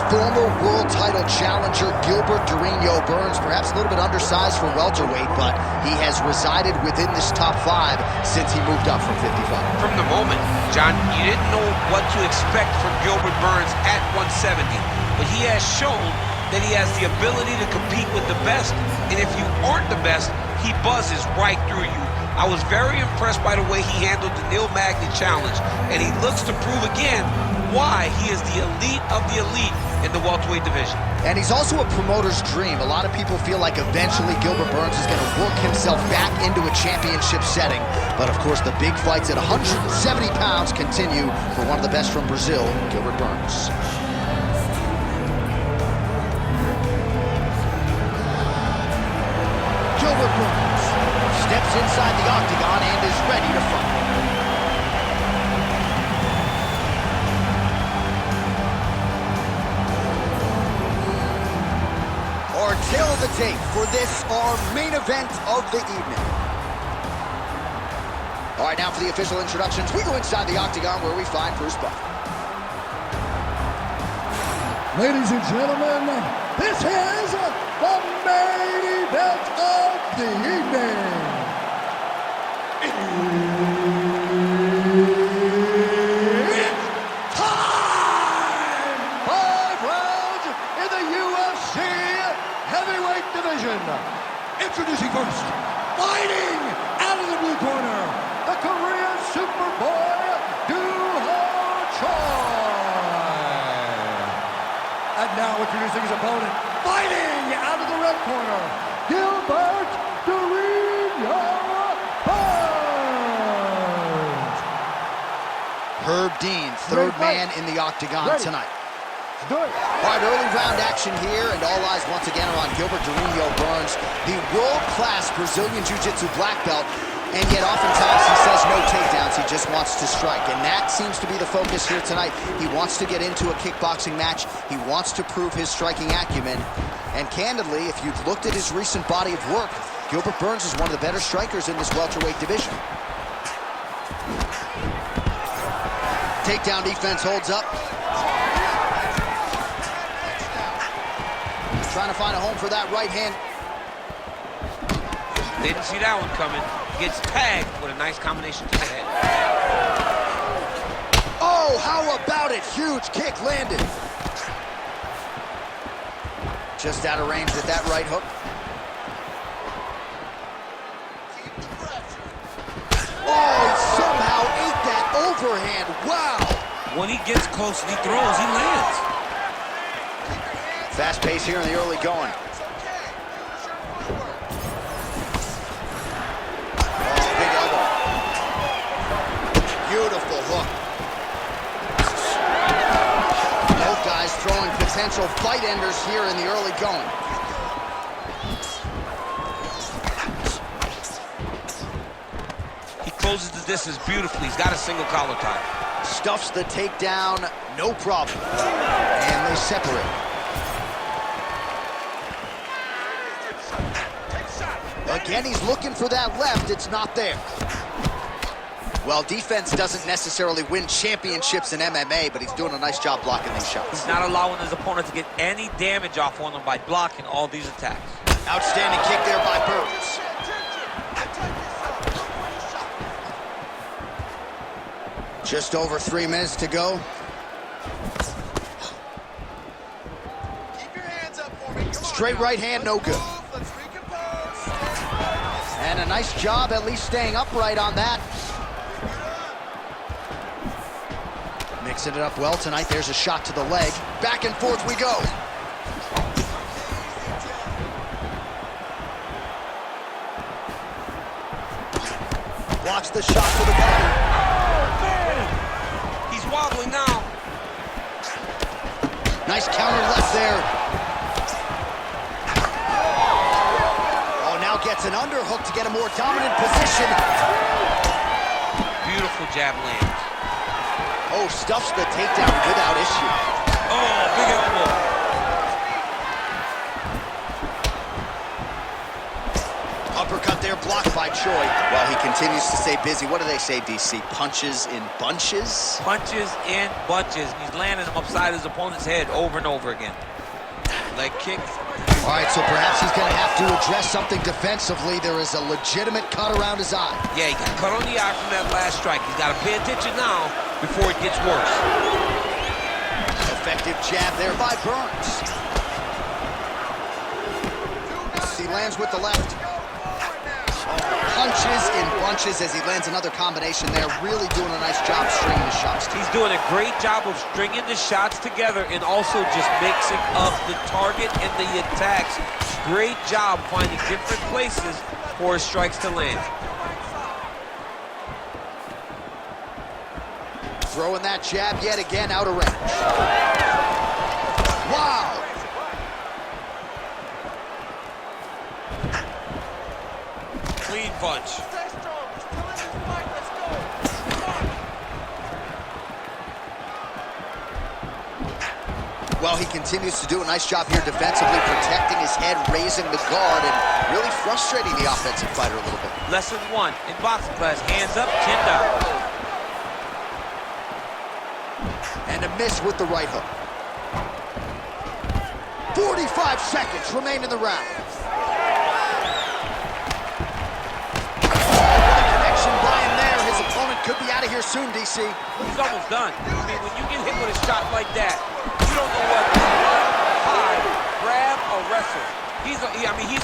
former world title challenger Gilbert Durinho Burns, perhaps a little bit undersized for welterweight, but he has resided within this top 5 since he moved up from 55. From the moment, John, you didn't know what to expect from Gilbert Burns at 170, but he has shown that he has the ability to compete with the best, and if you aren't the best, he buzzes right through you. I was very impressed by the way he handled the Neil Magny challenge, and he looks to prove again why he is the elite of the elite in the welterweight division. And he's also a promoter's dream. A lot of people feel like eventually Gilbert Burns is going to work himself back into a championship setting. But of course, the big fights at 170 pounds continue for one of the best from Brazil, Gilbert Burns. Gilbert Burns steps inside the octagon and is ready to fight. Our tail of the tape for this, our main event of the evening. All right, now for the official introductions, we go inside the octagon where we find Bruce Buffer. Ladies and gentlemen, this is the main event of the evening. It's time! 5 rounds in the UFC heavyweight division. Introducing first, fighting out of the blue corner, the Korean Superboy, And now introducing his opponent, fighting out of the red corner, Gilbert Durinho Burns. Herb Dean, third man in the octagon tonight. All right, early round action here, and all eyes once again are on Gilbert Durinho Burns, the world-class Brazilian Jiu-Jitsu black belt. And yet oftentimes he says no takedowns, he just wants to strike. And that seems to be the focus here tonight. He wants to get into a kickboxing match. He wants to prove his striking acumen. And candidly, if you've looked at his recent body of work, Gilbert Burns is one of the better strikers in this welterweight division. Takedown defense holds up. Trying to find a home for that right hand. Didn't see that one coming. Gets tagged with a nice combination to the head. Oh, how about it? Huge kick landed. Just out of range with that right hook. Oh, he somehow ate that overhand. Wow. When he gets close and he throws, he lands. Fast pace here in the early going. Beautiful hook. Both guys throwing potential fight enders here in the early going. He closes the distance beautifully. He's got a single collar tie. Stuffs the takedown, no problem. And they separate. Again, he's looking for that left. It's not there. Well, defense doesn't necessarily win championships in MMA, but he's doing a nice job blocking these shots. He's not allowing his opponent to get any damage off on him by blocking all these attacks. Outstanding kick there by Burns. Just over 3 minutes to go. Keep your hands up for me. Straight right hand, no good. Let's recompose. And a nice job at least staying upright on that. Mixing it up well tonight. There's a shot to the leg. Back and forth we go. Blocks the shot to the body. Oh, man! He's wobbling now. Nice counter left there. Oh, now gets an underhook to get a more dominant position. Beautiful jab lands. Oh, stuffs the takedown without issue. Oh, big elbow. Uppercut there, blocked by Choi. While he continues to stay busy, what do they say, DC? Punches in bunches? Punches in bunches. He's landing them upside his opponent's head over and over again. Leg kick. All right, so perhaps he's going to have to address something defensively. There is a legitimate cut around his eye. Yeah, he got cut on the eye from that last strike. He's got to pay attention now before it gets worse. Effective jab there by Burns. He lands with the left. Punches in bunches as he lands another combination there. Really doing a nice job stringing the shots. He's doing a great job of stringing the shots together and also just mixing up the target and the attacks. Great job finding different places for his strikes to land. Throwing that jab yet again out of range. Wow! Clean punch. Well, he continues to do a nice job here defensively, protecting his head, raising the guard, and really frustrating the offensive fighter a little bit. Lesson 1 in boxing class, hands up, chin down. And a miss with the right hook. 45 seconds remain in the round. Connection by him there. His opponent could be out of here soon, DC. He's almost done. I mean, when you get hit with a shot like that, you don't know what to run, hide, grab, or wrestle. He's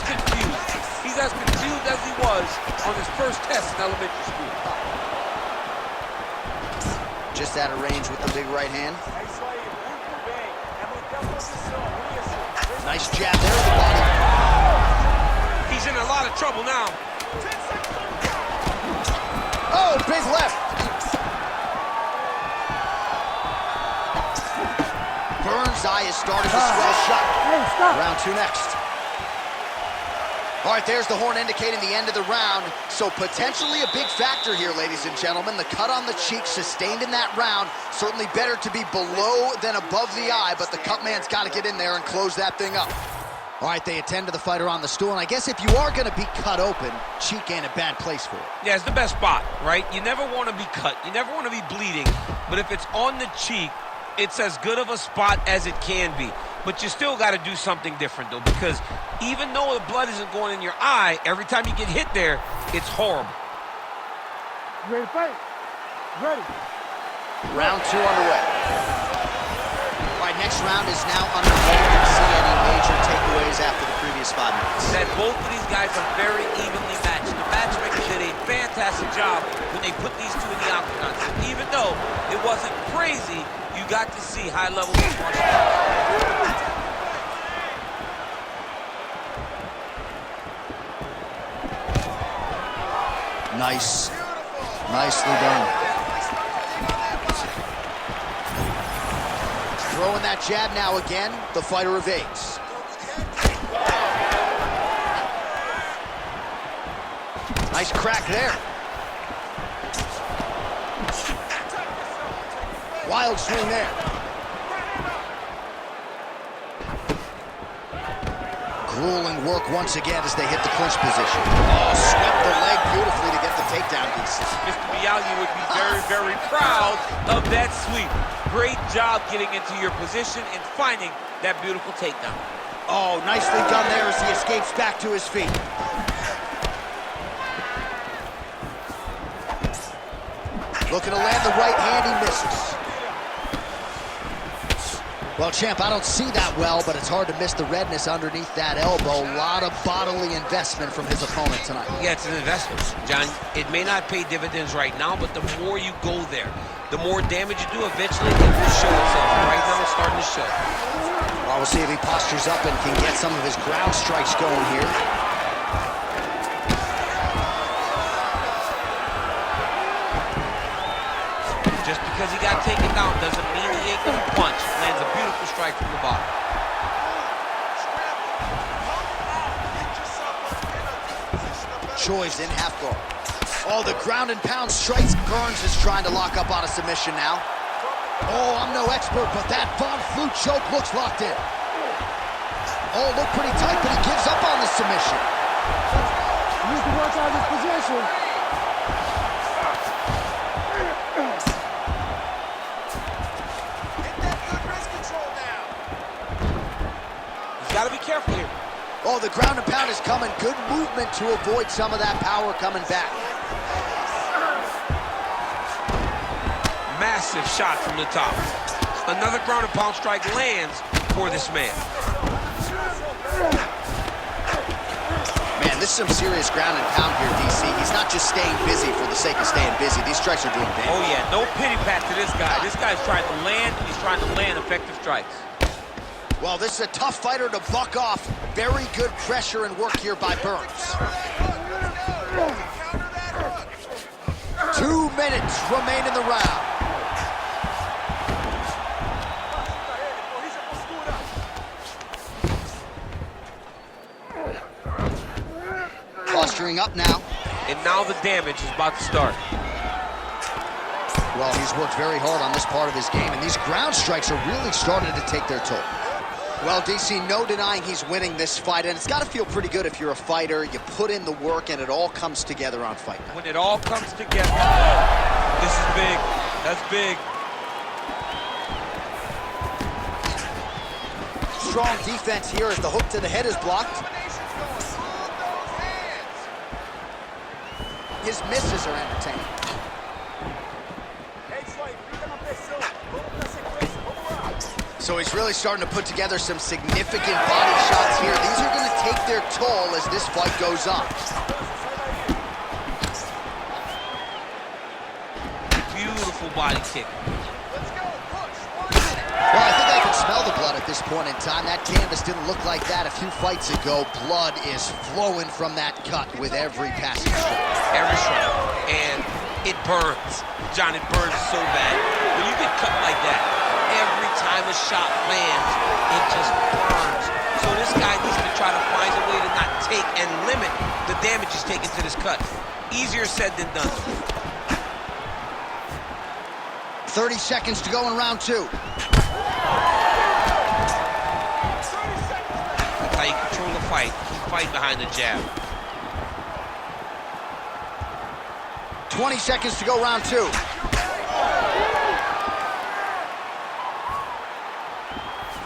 confused. He's as confused as he was on his first test in elementary school. Just out of range with the big right hand. Nice jab there in the body. He's in a lot of trouble now. Oh, big left. Burns' eye is starting to swell shut. Round 2 next. All right, there's the horn indicating the end of the round. So potentially a big factor here, ladies and gentlemen. The cut on the cheek sustained in that round. Certainly better to be below than above the eye, but the cut man's got to get in there and close that thing up. All right, they attend to the fighter on the stool, and I guess if you are going to be cut open, cheek ain't a bad place for it. Yeah, it's the best spot, right? You never want to be cut. You never want to be bleeding. But if it's on the cheek, it's as good of a spot as it can be. But you still got to do something different, though, because even though the blood isn't going in your eye, every time you get hit there, it's horrible. You ready to fight? Ready. Round 2 underway. All right, next round is now underway. You can see any major takeaways after the previous 5 minutes. That both of these guys are very evenly matched. The matchmakers did a fantastic job when they put these two in the octagon. So even though it wasn't crazy, you got to see high levels of martial arts. Nice. Nicely done. Throwing that jab now again. The fighter evades. Nice crack there. Wild swing there. Grueling work once again as they hit the clinch position. Oh, swept the leg beautifully to get the takedown piece. Mr. Miyagi would be very, very proud of that sweep. Great job getting into your position and finding that beautiful takedown. Oh, nicely done there as he escapes back to his feet. Looking to land the right hand, he misses. Well, champ, I don't see that well, but it's hard to miss the redness underneath that elbow. A lot of bodily investment from his opponent tonight. Yeah, it's an investment, John. It may not pay dividends right now, but the more you go there, the more damage you do, eventually it will show itself. Right now, it's starting to show. Well, we'll see if he postures up and can get some of his ground strikes going here. Just because he got taken down doesn't mean he ain't gonna punch. Lands a beautiful strike from the bottom. Choi's in half guard. Oh, the ground and pound strikes. Burns is trying to lock up on a submission now. Oh, I'm no expert, but that Von Flue choke looks locked in. Oh, looked pretty tight, but he gives up on the submission. good wrist control now. He's got to be careful here. Oh, the ground and pound is coming. Good movement to avoid some of that power coming back. Massive shot from the top. Another ground and pound strike lands for this man. Man, this is some serious ground and pound here, DC. He's not just staying busy for the sake of staying busy. These strikes are doing damage. Oh yeah, no pity pat to this guy. This guy's trying to land, and he's trying to land effective strikes. Well, this is a tough fighter to buck off. Very good pressure and work here by Burns. Counter that hook. 2 minutes remain in the round. Posturing up now. And now the damage is about to start. Well, he's worked very hard on this part of his game, and these ground strikes are really starting to take their toll. Well, DC, no denying he's winning this fight, and it's got to feel pretty good if you're a fighter. You put in the work, and it all comes together on fight night. When it all comes together, this is big. That's big. Strong defense here as the hook to the head is blocked. His misses are entertaining. So he's really starting to put together some significant body shots here. These are going to take their toll as this fight goes on. Beautiful body kick. Well, I think I can smell the blood at this point in time. That canvas didn't look like that a few fights ago. Blood is flowing from that cut with every passing strike. Every strike. And it burns. John, it burns so bad. When you get cut like that, every time a shot lands, it just burns. So this guy needs to try to find a way to not take and limit the damage he's taking to this cut. Easier said than done. 30 seconds to go in round 2. That's how you control the fight. Keep fighting behind the jab. 20 seconds to go round 2.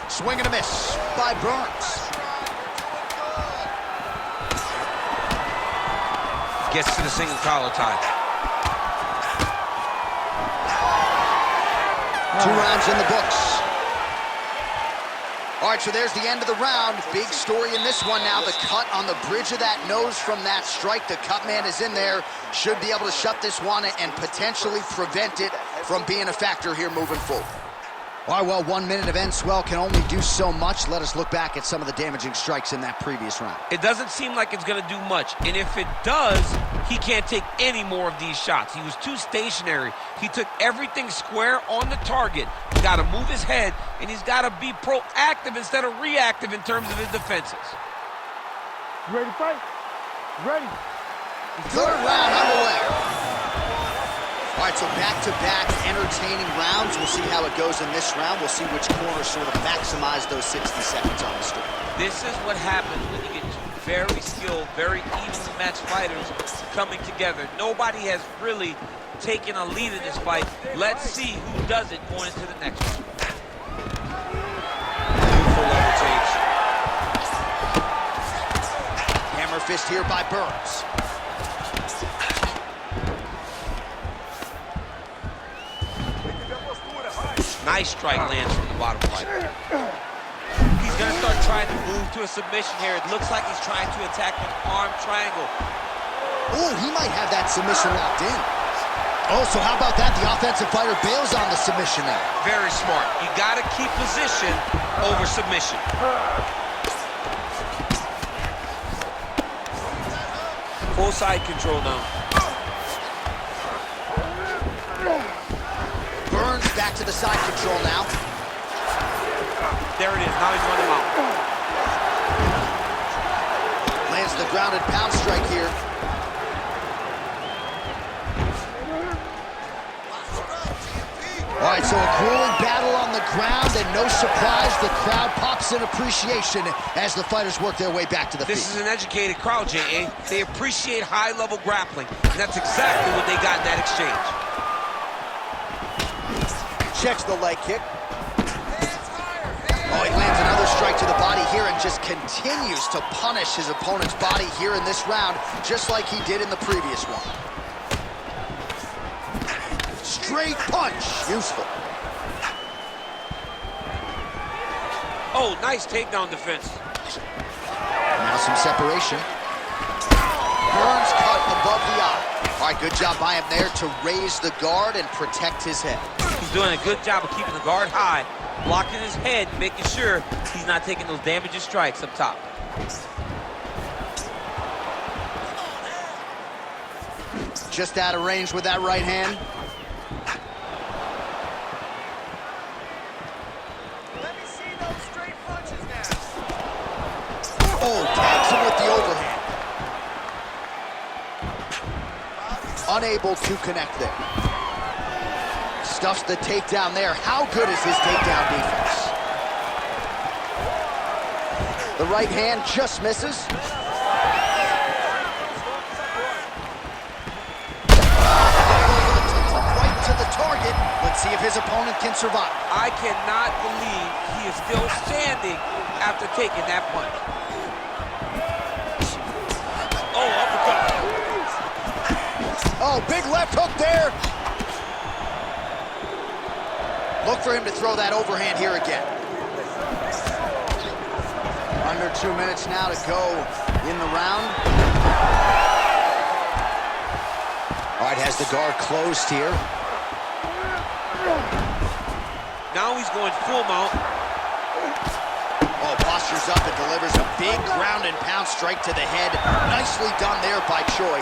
Swing and a miss by Burns. Gets to the single collar tie. 2 rounds in the books. All right, so there's the end of the round. Big story in this one now. The cut on the bridge of that nose from that strike. The cut man is in there. Should be able to shut this one and potentially prevent it from being a factor here moving forward. All right, well, 1 minute of end swell can only do so much. Let us look back at some of the damaging strikes in that previous round. It doesn't seem like it's going to do much. And if it does, he can't take any more of these shots. He was too stationary. He took everything square on the target. He's got to move his head, and he's got to be proactive instead of reactive in terms of his defenses. You ready to fight? Ready. Third round underway. All right, so back-to-back entertaining rounds. We'll see how it goes in this round. We'll see which corner sort of maximize those 60 seconds on the story. This is what happens when you get two very skilled, very evenly matched fighters coming together. Nobody has really taken a lead in this fight. Let's see who does it going into the next one. Beautiful level change. Hammer fist here by Burns. Nice strike lands from the bottom right. He's going to start trying to move to a submission here. It looks like he's trying to attack an arm triangle. Oh, he might have that submission locked in. Oh, so how about that? The offensive fighter bails on the submission now. Very smart. You got to keep position over submission. Full side control now. Burns back to the side control now. There it is. Now he's running him out. Lands the grounded pound strike here. All right, so a grueling battle on the ground, and no surprise, the crowd pops in appreciation as the fighters work their way back to the feet. This is an educated crowd, J.A. They appreciate high-level grappling, and that's exactly what they got in that exchange. Checks the leg kick. Oh, he lands another strike to the body here and just continues to punish his opponent's body here in this round, just like he did in the previous one. Straight punch, useful. Oh, nice takedown defense. Now some separation. Burns cut above the eye. All right, good job by him there to raise the guard and protect his head. He's doing a good job of keeping the guard high, blocking his head, making sure he's not taking those damaging strikes up top. Just out of range with that right hand. Let me see those straight punches now. Oh, tags him with the overhand. Unable to connect there. Stuffs the takedown there. How good is his takedown defense? The right hand just misses. Right to the target. Let's see if his opponent can survive. I cannot believe he is still standing after taking that punch. Oh, uppercut. Oh, big left hook there. Look for him to throw that overhand here again. Under 2 minutes now to go in the round. All right, has the guard closed here. Now he's going full mount. Oh, postures up and delivers a big ground and pound strike to the head. Nicely done there by Choi.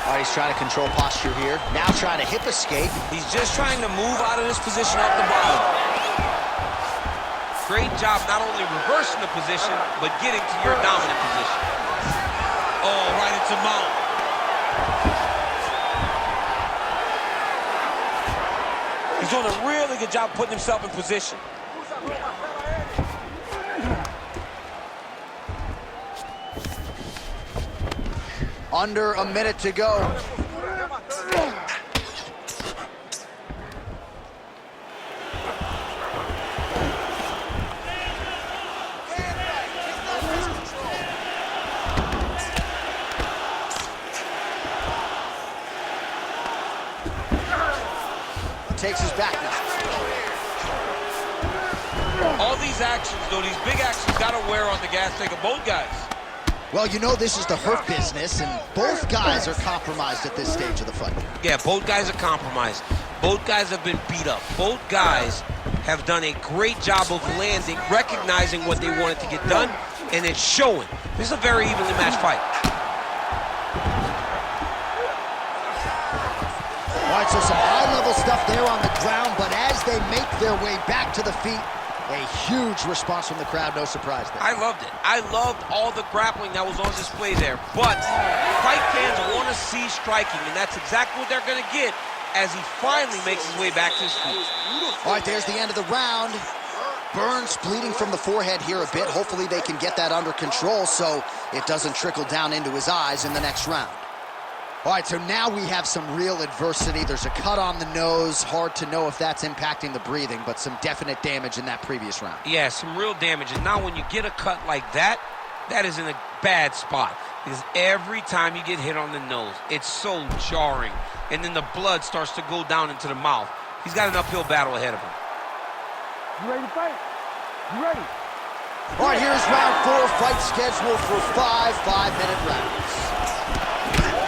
All right, he's trying to control posture here. Now trying to hip escape. He's just trying to move out of this position off the bottom. Great job not only reversing the position, but getting to your dominant position. Oh, right into mount. He's doing a really good job putting himself in position. Under a minute to go. Takes his back now. All these actions, though, these big actions gotta wear on the gas tank of both guys. Well, you know this is the hurt business, and both guys are compromised at this stage of the fight. Yeah, both guys are compromised. Both guys have been beat up. Both guys have done a great job of landing, recognizing what they wanted to get done, and it's showing. This is a very evenly matched fight. All right, so some high-level stuff there on the ground, but as they make their way back to the feet, a huge response from the crowd, no surprise there. I loved it. I loved all the grappling that was on display there. But fight fans want to see striking, and that's exactly what they're going to get as he finally makes his way back to his feet. All right, there's the end of the round. Burns bleeding from the forehead here a bit. Hopefully they can get that under control so it doesn't trickle down into his eyes in the next round. All right, so now we have some real adversity. There's a cut on the nose. Hard to know if that's impacting the breathing, but some definite damage in that previous round. Yeah, some real damage. And now when you get a cut like that, that is in a bad spot. Because every time you get hit on the nose, it's so jarring. And then the blood starts to go down into the mouth. He's got an uphill battle ahead of him. You ready to fight? You ready? All right, here's round 4, fight scheduled for 5 5-minute rounds.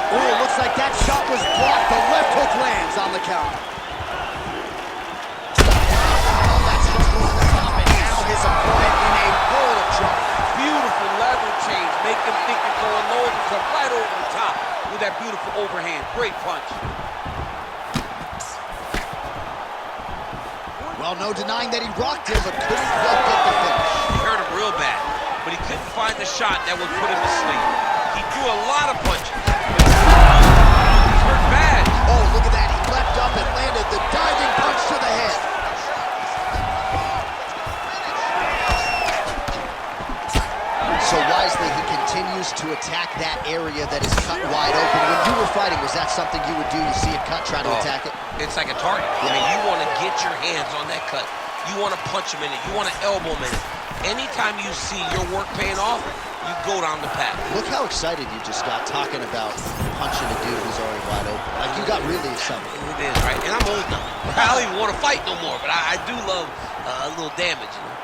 Oh, it looks like that shot was blocked. The left hook lands on the counter. Oh, that's just over the top, and now his opponent in a world of trouble. Beautiful leather change. Make them think you're going low and come right over the top with that beautiful overhand. Great punch. Well, no denying that he rocked him, but couldn't quite get the finish. He hurt him real bad, but he couldn't find the shot that would put him to sleep. He threw a lot of punches. He's hurt bad. Oh, look at that. He left and landed the diving punch to the head. So wisely, he continues to attack that area that is cut wide open. When you were fighting, was that something you would do? You see it cut, try to attack it? It's like a target. I mean, you want to get your hands on that cut. You want to punch him in it. You want to elbow him in it. Anytime you see your work paying off, you go down the path. Look how excited you just got talking about punching a dude who's already wide open. Like, you got really excited. It is, right? And I'm old now. I don't even want to fight no more, but I do love a little damage, you know?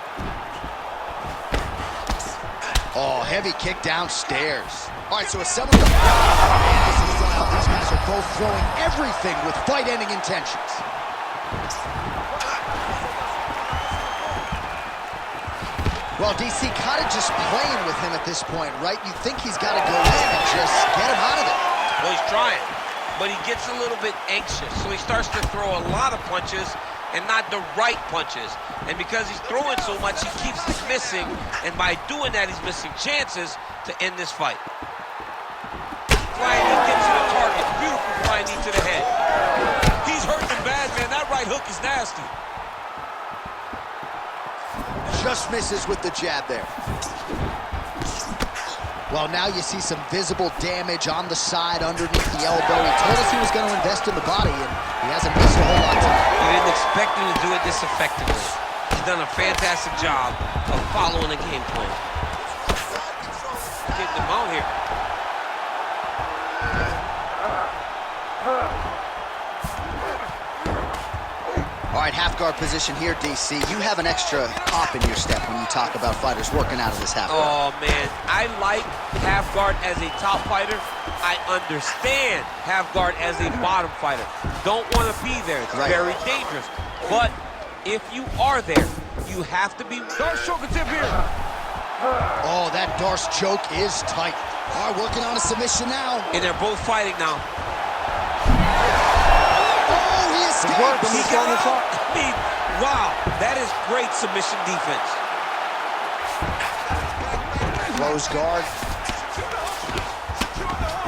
Oh, heavy kick downstairs. All right, so assemble the... Man, this is wild. These guys are both throwing everything with fight-ending intentions. Well, DC kind of just playing with him at this point, right? You think he's got to go in and just get him out of there. Well, he's trying, but he gets a little bit anxious, so he starts to throw a lot of punches and not the right punches. And because he's throwing so much, he keeps missing, and by doing that, he's missing chances to end this fight. Flying knee gets to the target. Beautiful flying knee to the head. He's hurting bad, man. That right hook is nasty. Just misses with the jab there. Well, now you see some visible damage on the side underneath the elbow. He told us he was going to invest in the body, and he hasn't missed a whole lot tonight. You didn't expect him to do it this effectively. He's done a fantastic job of following the game plan. Getting him out here. All right, half guard position here, DC. You have an extra hop in your step when you talk about fighters working out of this half guard. Oh, man. I like half guard as a top fighter. I understand half guard as a bottom fighter. Don't want to be there. It's very dangerous. But if you are there, you have to be... Darce choke attempt here. Oh, that Darce choke is tight. All right, working on a submission now. And they're both fighting now. Oh, he escaped. He got out. I mean, wow, that is great submission defense. Close guard.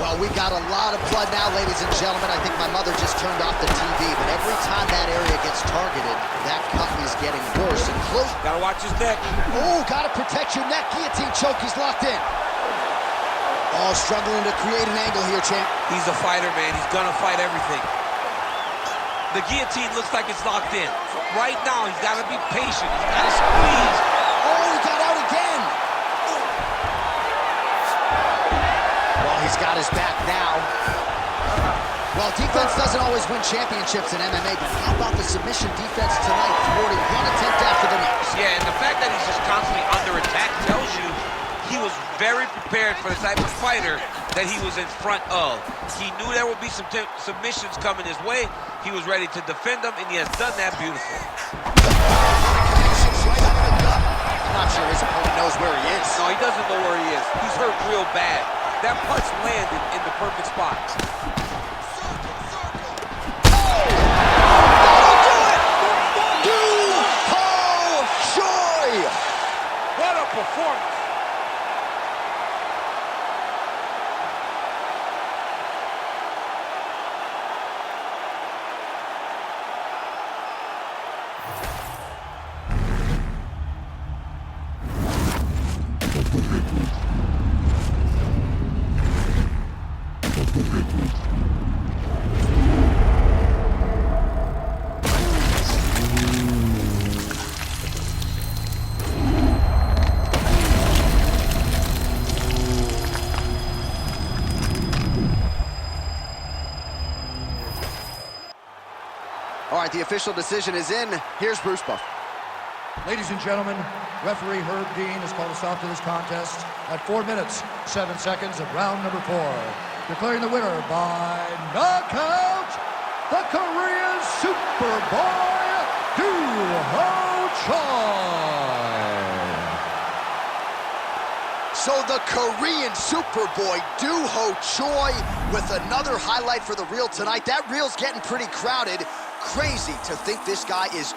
Well, we got a lot of blood now, ladies and gentlemen. I think my mother just turned off the TV, but every time that area gets targeted, that cut is getting worse and close. Gotta watch his neck. Oh, gotta protect your neck. Guillotine choke, he's locked in. Oh, struggling to create an angle here, champ. He's a fighter, man. He's gonna fight everything. The guillotine looks like it's locked in. Right now, he's gotta be patient. He's gotta squeeze. Oh, he got out again. Well, he's got his back now. Well, defense doesn't always win championships in MMA, but how about the submission defense tonight, thwarting one attempt after the next? Yeah, and the fact that he's just constantly under attack tells you he was very prepared for the type of fighter that he was in front of. He knew there would be some submissions coming his way. He was ready to defend them, and he has done that beautifully. I'm not sure his opponent knows where he is. No, he doesn't know where he is. He's hurt real bad. That punch landed in the perfect spot. What a performance. All right, the official decision is in. Here's Bruce Buffer. Ladies and gentlemen, referee Herb Dean has called a stop to this contest at 4 minutes, 7 seconds of round number 4. Declaring the winner by knockout, the Korean Superboy, Doo-Ho Choi. So the Korean Superboy, Doo-Ho Choi, with another highlight for the reel tonight. That reel's getting pretty crowded. Crazy to think this guy is